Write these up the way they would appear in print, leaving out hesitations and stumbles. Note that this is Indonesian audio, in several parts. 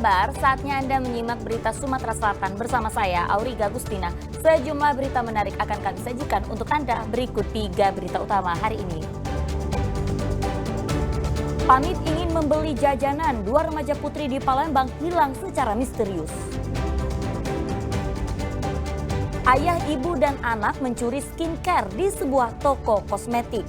kabar? Saatnya Anda menyimak berita Sumatera Selatan bersama saya, Auriga Agustina. Sejumlah berita menarik akan kami sajikan untuk Anda. Berikut 3 berita utama hari ini. Pamit ingin membeli jajanan, 2 remaja putri di Palembang hilang secara misterius. Ayah, ibu, dan anak mencuri skincare di sebuah toko kosmetik.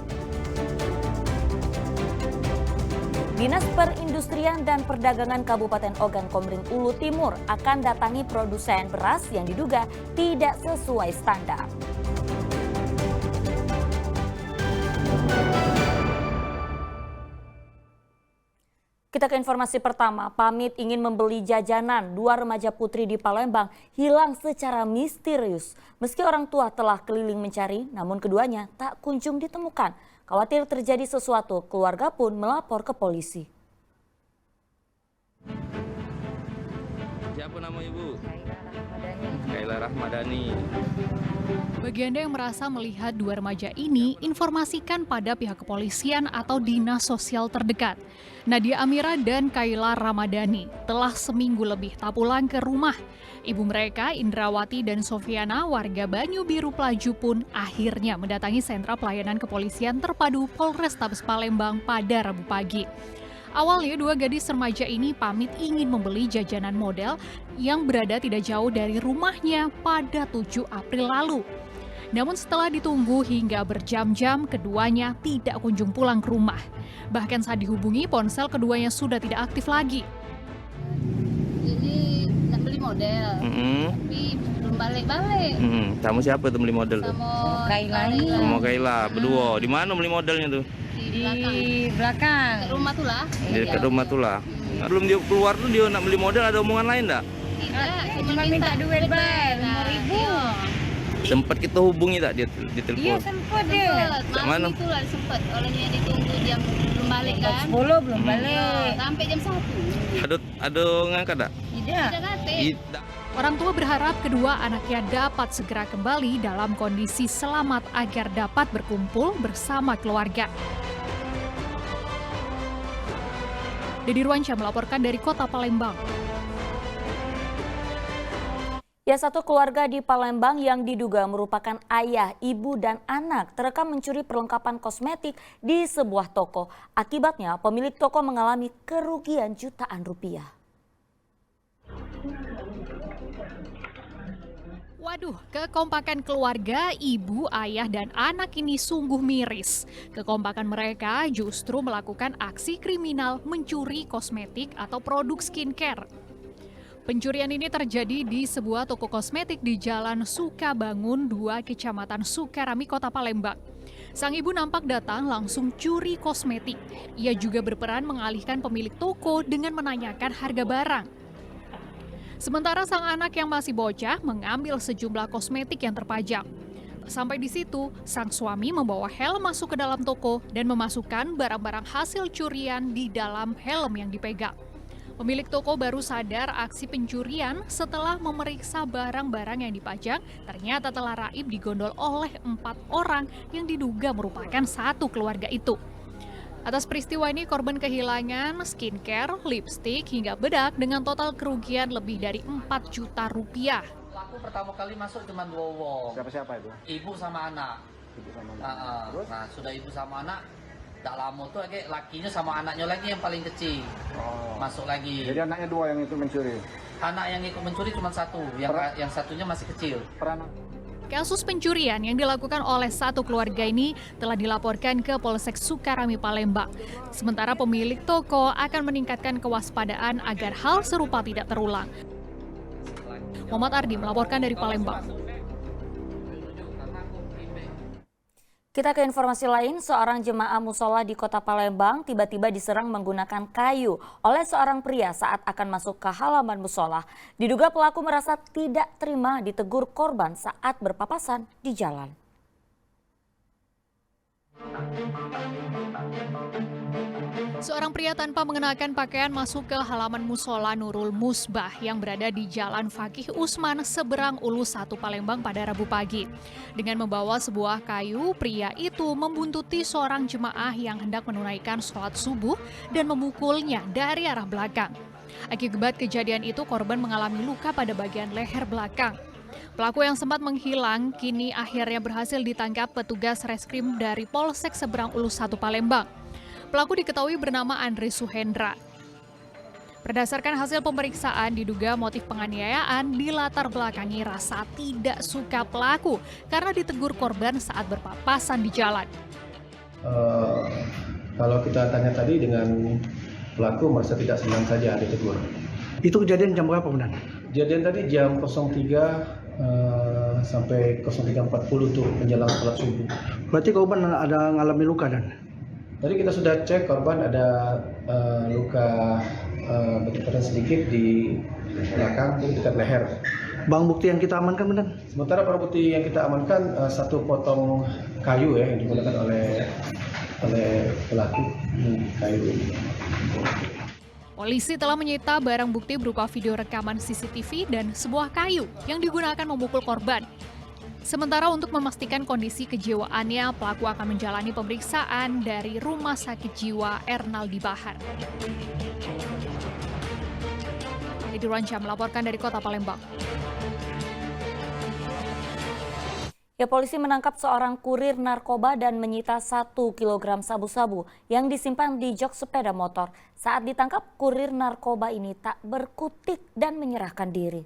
Dinas Perindustrian dan Perdagangan Kabupaten Ogan Komering Ulu Timur akan datangi produsen beras yang diduga tidak sesuai standar. Kita ke informasi pertama. Pamit ingin membeli jajanan, 2 remaja putri di Palembang hilang secara misterius. Meski orang tua telah keliling mencari, namun keduanya tak kunjung ditemukan. Khawatir terjadi sesuatu, keluarga pun melapor ke polisi. Siapa nama ibu? Kaila Rahmadani. Bagi Anda yang merasa melihat 2 remaja ini, informasikan pada pihak kepolisian atau dinas sosial terdekat. Nadia Amira dan Kaila Ramadhani telah seminggu lebih tak pulang ke rumah. Ibu mereka, Indrawati dan Sofiana, warga Banyu Biru Pelaju pun akhirnya mendatangi sentra pelayanan kepolisian terpadu Polrestabes Palembang pada Rabu pagi. Awalnya 2 gadis remaja ini pamit ingin membeli jajanan model yang berada tidak jauh dari rumahnya pada 7 April lalu. Namun setelah ditunggu hingga berjam-jam, keduanya tidak kunjung pulang ke rumah. Bahkan saat dihubungi, ponsel keduanya sudah tidak aktif lagi. Ini nak beli model, tapi belum balik-balik. Kamu siapa tuh beli model tuh? Sama Kaila ini. Sama Kaila, berdua. Di mana beli modelnya tuh? di belakang. dekat rumah tuh lah. Di dekat rumah tuh lah. Belum dia keluar tuh dia nak beli model, ada omongan lain enggak? Tidak, Cuma minta duit bang, 5.000. Sempat kita hubungi tak dia di telepon? Iya sempat dia. Kat mana? Malam itu lah sempat. Olehnya ditunggu jam belum balik kan. 10 belum balik. Sampai jam 1. Ada ngangkat tak? Tidak. Tidak kate. Tidak. Orang tua berharap kedua anaknya dapat segera kembali dalam kondisi selamat agar dapat berkumpul bersama keluarga. Dedi Ruansyah melaporkan dari Kota Palembang. Ya, satu keluarga di Palembang yang diduga merupakan ayah, ibu, dan anak terekam mencuri perlengkapan kosmetik di sebuah toko. Akibatnya pemilik toko mengalami kerugian jutaan rupiah. Waduh, kekompakan keluarga, ibu, ayah, dan anak ini sungguh miris. Kekompakan mereka justru melakukan aksi kriminal mencuri kosmetik atau produk skincare. Pencurian ini terjadi di sebuah toko kosmetik di Jalan Sukabangun 2, Kecamatan Sukarami, Kota Palembang. Sang ibu nampak datang langsung curi kosmetik. Ia juga berperan mengalihkan pemilik toko dengan menanyakan harga barang. Sementara sang anak yang masih bocah mengambil sejumlah kosmetik yang terpajang. Sampai di situ, sang suami membawa helm masuk ke dalam toko dan memasukkan barang-barang hasil curian di dalam helm yang dipegang. Pemilik toko baru sadar aksi pencurian setelah memeriksa barang-barang yang dipajang, ternyata telah raib digondol oleh 4 orang yang diduga merupakan satu keluarga itu. Atas peristiwa ini, korban kehilangan skincare, lipstik, hingga bedak dengan total kerugian lebih dari 4 juta rupiah. Aku pertama kali masuk cuma 2 wong. Siapa itu? Ibu sama anak. Ibu sama anak. Terus? Nah, sudah ibu sama anak, tak lama tuh kayak lakinya sama anaknya lagi yang paling kecil. Masuk lagi. Jadi anaknya 2 yang itu mencuri. Anak yang ikut mencuri cuma 1, yang satunya masih kecil. Peran Kasus pencurian yang dilakukan oleh satu keluarga ini telah dilaporkan ke Polsek Sukarami Palembang. Sementara pemilik toko akan meningkatkan kewaspadaan agar hal serupa tidak terulang. Muhammad Ardi melaporkan dari Palembang. Kita ke informasi lain, seorang jemaah musola di Kota Palembang tiba-tiba diserang menggunakan kayu oleh seorang pria saat akan masuk ke halaman musola. Diduga pelaku merasa tidak terima ditegur korban saat berpapasan di jalan. Seorang pria tanpa mengenakan pakaian masuk ke halaman musola Nurul Musbah yang berada di Jalan Fakih Usman seberang Ulu 1 Palembang pada Rabu pagi. Dengan membawa sebuah kayu, pria itu membuntuti seorang jemaah yang hendak menunaikan sholat subuh dan memukulnya dari arah belakang. Akibat kejadian itu, korban mengalami luka pada bagian leher belakang. Pelaku yang sempat menghilang kini akhirnya berhasil ditangkap petugas reskrim dari Polsek Seberang Ulus 1 Palembang. Pelaku diketahui bernama Andri Suhendra. Berdasarkan hasil pemeriksaan, diduga motif penganiayaan dilatar belakangi rasa tidak suka pelaku karena ditegur korban saat berpapasan di jalan. Kalau kita tanya tadi dengan pelaku merasa tidak senang saja ditegur. Itu kejadian jam berapa benar? Kejadian tadi jam 03 sampai 03.40 tuh menjelang sholat subuh. Berarti korban ada mengalami luka dan? Tadi kita sudah cek korban ada luka bertekanan sedikit di belakang dekat leher. Barang bukti yang kita amankan benar? Sementara barang bukti yang kita amankan satu potong kayu yang digunakan oleh pelaku kayu ini. Polisi telah menyita barang bukti berupa video rekaman CCTV dan sebuah kayu yang digunakan memukul korban. Sementara untuk memastikan kondisi kejiwaannya, pelaku akan menjalani pemeriksaan dari Rumah Sakit Jiwa Ernaldi Bahar. Edi Ranca melaporkan dari Kota Palembang. Ya, polisi menangkap seorang kurir narkoba dan menyita 1 kg sabu-sabu yang disimpan di jok sepeda motor. Saat ditangkap, kurir narkoba ini tak berkutik dan menyerahkan diri.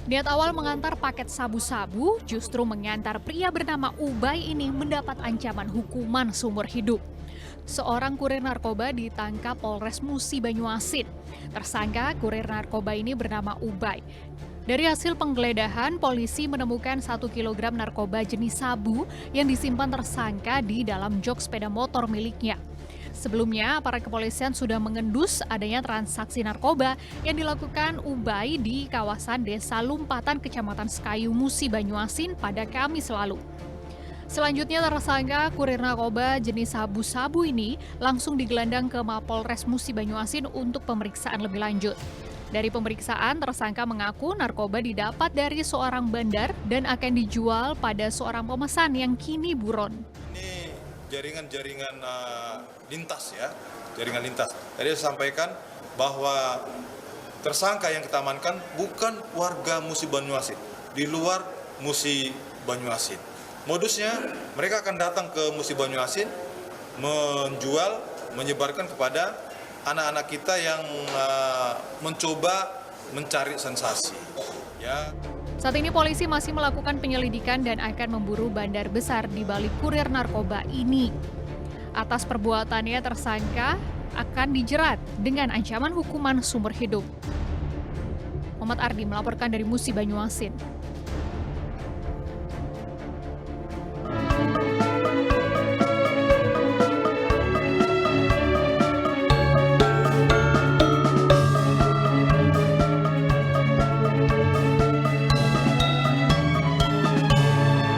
Niat awal mengantar paket sabu-sabu, justru mengantar pria bernama Ubay ini mendapat ancaman hukuman seumur hidup. Seorang kurir narkoba ditangkap Polres Musi Banyuasin. Tersangka kurir narkoba ini bernama Ubay. Dari hasil penggeledahan, polisi menemukan 1 kg narkoba jenis sabu yang disimpan tersangka di dalam jok sepeda motor miliknya. Sebelumnya, aparat kepolisian sudah mengendus adanya transaksi narkoba yang dilakukan Ubay di kawasan Desa Lumpatan, Kecamatan Sekayu, Musi Banyuasin pada Kamis lalu. Selanjutnya, tersangka kurir narkoba jenis sabu-sabu ini langsung digelandang ke Mapolres Musi Banyuasin untuk pemeriksaan lebih lanjut. Dari pemeriksaan, tersangka mengaku narkoba didapat dari seorang bandar dan akan dijual pada seorang pemesan yang kini buron. Ini jaringan-jaringan lintas ya, jaringan lintas. Tadi saya sampaikan bahwa tersangka yang kita amankan bukan warga Musi Banyuasin, di luar Musi Banyuasin. Modusnya mereka akan datang ke Musi Banyuasin, menjual, menyebarkan kepada anak-anak kita yang mencoba mencari sensasi. Ya. Saat ini polisi masih melakukan penyelidikan dan akan memburu bandar besar di balik kurir narkoba ini. Atas perbuatannya, tersangka akan dijerat dengan ancaman hukuman seumur hidup. Muhammad Ardi melaporkan dari Musi Banyuasin.